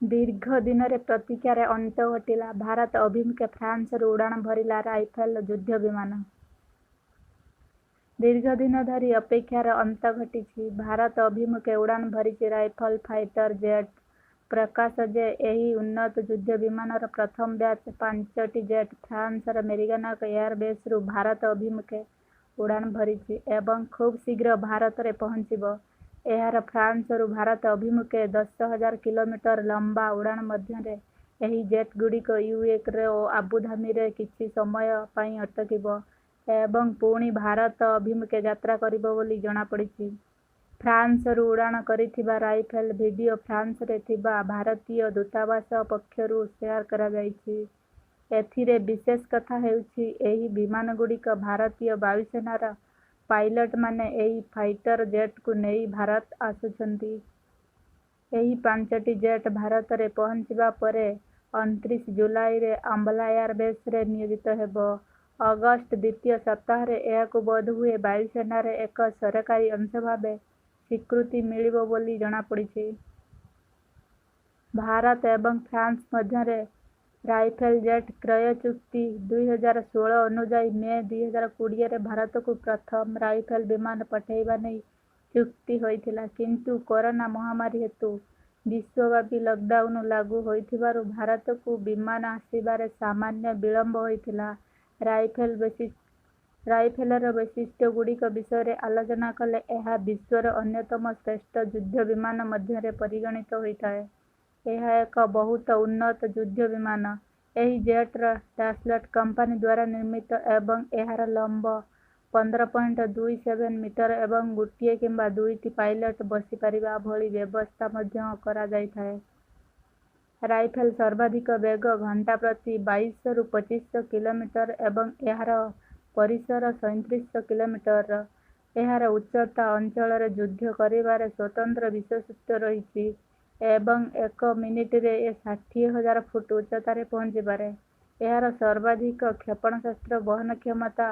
ଦୀର୍ଘ ଦିନରେ ପ୍ରତୀକ୍ଷାରେ ଅନ୍ତ ଘଟିଲା। ଭାରତ ଅଭିମୁଖେ ଫ୍ରାନ୍ସରୁ ଉଡ଼ାଣ ଭରିଲା ରାଇଫେଲ୍ ଯୁଦ୍ଧ ବିମାନ। ଦୀର୍ଘ ଦିନ ଧରି ଅପେକ୍ଷାର ଅନ୍ତ ଘଟିଛି। ଭାରତ ଅଭିମୁଖେ ଉଡ଼ାଣ ଭରିଛି ରାଇଫଲ୍ ଫାଇଟର ଜେଟ୍। ପ୍ରକାଶ ଯେ ଏହି ଉନ୍ନତ ଯୁଦ୍ଧ ବିମାନର ପ୍ରଥମ ବ୍ୟାଚ୍ 5ଟି ଜେଟ୍ ଫ୍ରାନ୍ସର ମେରିଗ୍ନାକ୍ ଏୟାରବେସ୍ରୁ ଭାରତ ଅଭିମୁଖେ ଉଡ଼ାଣ ଭରିଛି ଏବଂ ଖୁବ୍ ଶୀଘ୍ର ଭାରତରେ ପହଞ୍ଚିବ। ଏହାର ଫ୍ରାନ୍ସରୁ ଭାରତ ଅଭିମୁଖେ 10,000 କିଲୋମିଟର ଲମ୍ବା ଉଡ଼ାଣ ମଧ୍ୟରେ ଏହି ଜେଟ୍‌ଗୁଡ଼ିକ ୟୁଏଇରେ ଓ ଆବୁଧାବିରେ କିଛି ସମୟ ପାଇଁ ଅଟକିବ ଏବଂ ପୁଣି ଭାରତ ଅଭିମୁଖେ ଯାତ୍ରା କରିବ ବୋଲି ଜଣାପଡ଼ିଛି। ଫ୍ରାନ୍ସରୁ ଉଡ଼ାଣ କରିଥିବା ରାଇଫେଲ୍ ଭିଡିଓ ଫ୍ରାନ୍ସରେ ଥିବା ଭାରତୀୟ ଦୂତାବାସ ପକ୍ଷରୁ ସେୟାର କରାଯାଇଛି। ଏଥିରେ ବିଶେଷ କଥା ହେଉଛି, ଏହି ବିମାନଗୁଡ଼ିକ ଭାରତୀୟ ବାୟୁସେନାର ପାଇଲଟମାନେ ଏହି ଫାଇଟର ଜେଟ୍‌କୁ ନେଇ ଭାରତ ଆସୁଛନ୍ତି। ଏହି 5ଟି ଜେଟ୍ ଭାରତରେ ପହଞ୍ଚିବା ପରେ 29 ଜୁଲାଇରେ ଆମ୍ବାଲା ଏୟାରବେସ୍‌ରେ ନିୟୋଜିତ ହେବ। ଅଗଷ୍ଟ ଦ୍ୱିତୀୟ ସପ୍ତାହରେ ଏହାକୁ ବୋଧହୁଏ ବାୟୁସେନାର ଏକ ସରକାରୀ ଅଂଶ ଭାବେ ସ୍ୱୀକୃତି ମିଳିବ ବୋଲି ଜଣାପଡ଼ିଛି। ଭାରତ ଏବଂ ଫ୍ରାନ୍ସ ମଧ୍ୟରେ ରାଇଫେଲ୍ ଜେଟ୍ କ୍ରୟ ଚୁକ୍ତି 2016 ଅନୁଯାୟୀ ମେ 2020ରେ ଭାରତକୁ ପ୍ରଥମ ରାଇଫେଲ୍ ବିମାନ ପଠାଇବା ନେଇ ଚୁକ୍ତି ହୋଇଥିଲା। କିନ୍ତୁ କରୋନା ମହାମାରୀ ହେତୁ ବିଶ୍ୱବ୍ୟାପୀ ଲକ୍‌ଡାଉନ୍ ଲାଗୁ ହୋଇଥିବାରୁ ଭାରତକୁ ବିମାନ ଆସିବାରେ ସାମାନ୍ୟ ବିଳମ୍ବ ହୋଇଥିଲା। ରାଇଫେଲ୍‌ର ବୈଶିଷ୍ଟ୍ୟଗୁଡ଼ିକ ବିଷୟରେ ଆଲୋଚନା କଲେ ଏହା ବିଶ୍ୱର ଅନ୍ୟତମ ଶ୍ରେଷ୍ଠ ଯୁଦ୍ଧ ବିମାନ ମଧ୍ୟରେ ପରିଗଣିତ ହୋଇଥାଏ। ଏହା ଏକ ବହୁତ ଉନ୍ନତ ଯୁଦ୍ଧ ବିମାନ। ଏହି ଜେଟ୍‌ର ଡାସଲ୍ଟ କମ୍ପାନୀ ଦ୍ୱାରା ନିର୍ମିତ ଏବଂ ଏହାର ଲମ୍ବ 15.27 ମିଟର ଏବଂ ଗୋଟିଏ କିମ୍ବା ଦୁଇଟି ପାଇଲଟ ବସିପାରିବା ଭଳି ବ୍ୟବସ୍ଥା ମଧ୍ୟ କରାଯାଇଥାଏ। ରାଇଫେଲ୍ ସର୍ବାଧିକ ବେଗ ଘଣ୍ଟା ପ୍ରତି 2200ରୁ 2500 କିଲୋମିଟର ଏବଂ ଏହାର ପରିସର 3700 କିଲୋମିଟର। ଏହାର ଉଚ୍ଚତା ଅଞ୍ଚଳରେ ଯୁଦ୍ଧ କରିବାରେ ସ୍ୱତନ୍ତ୍ର ବିଶେଷତ୍ୱ ରହିଛି ଏବଂ ଏକ ମିନିଟରେ 60,000 ଫୁଟ ଉଚ୍ଚତାରେ ପହଞ୍ଚିପାରେ। ଏହାର ସର୍ବାଧିକ କ୍ଷେପଣାସ୍ତ୍ର ବହନ କ୍ଷମତା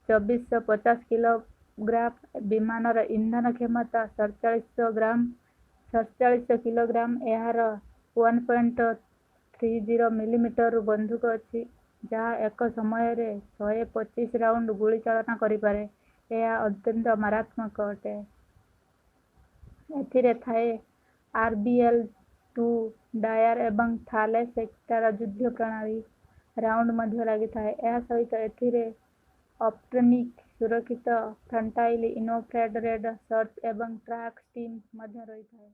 2450 କିଲୋଗ୍ରାମ। ବିମାନର ଇନ୍ଧନ କ୍ଷମତା 47 କିଲୋଗ୍ରାମ। ଏହାର 1.30 ମିଲିମିଟର ବନ୍ଧୁକ ଅଛି, ଯାହା ଏକ ସମୟରେ 125 ରାଉଣ୍ଡ ଗୁଳି ଚାଳନା କରିପାରେ। ଏହା ଅତ୍ୟନ୍ତ ମାରାତ୍ମକ ଅଟେ। ଏଥିରେ ଥାଏ RBL-2 ଡାୟାର ଏବଂ ଥାଲେସ୍ ଏକ୍ସଟ୍ରା ଯୁଦ୍ଧ ପ୍ରଣାଳୀ। ରାଉଣ୍ଡ ମଧ୍ୟ ଲାଗିଥାଏ। ଏହା ସହିତ ଏଥିରେ ଅପ୍ଟୋନିକ୍ ସୁରକ୍ଷିତ ଫ୍ରଣ୍ଟାଇଲ୍ ଇନଫ୍ରାରେଡ୍ ସର୍ଚ୍ଚ ଏବଂ ଟ୍ରାକ୍ ସିଷ୍ଟମ୍ ମଧ୍ୟ ରହିଥାଏ।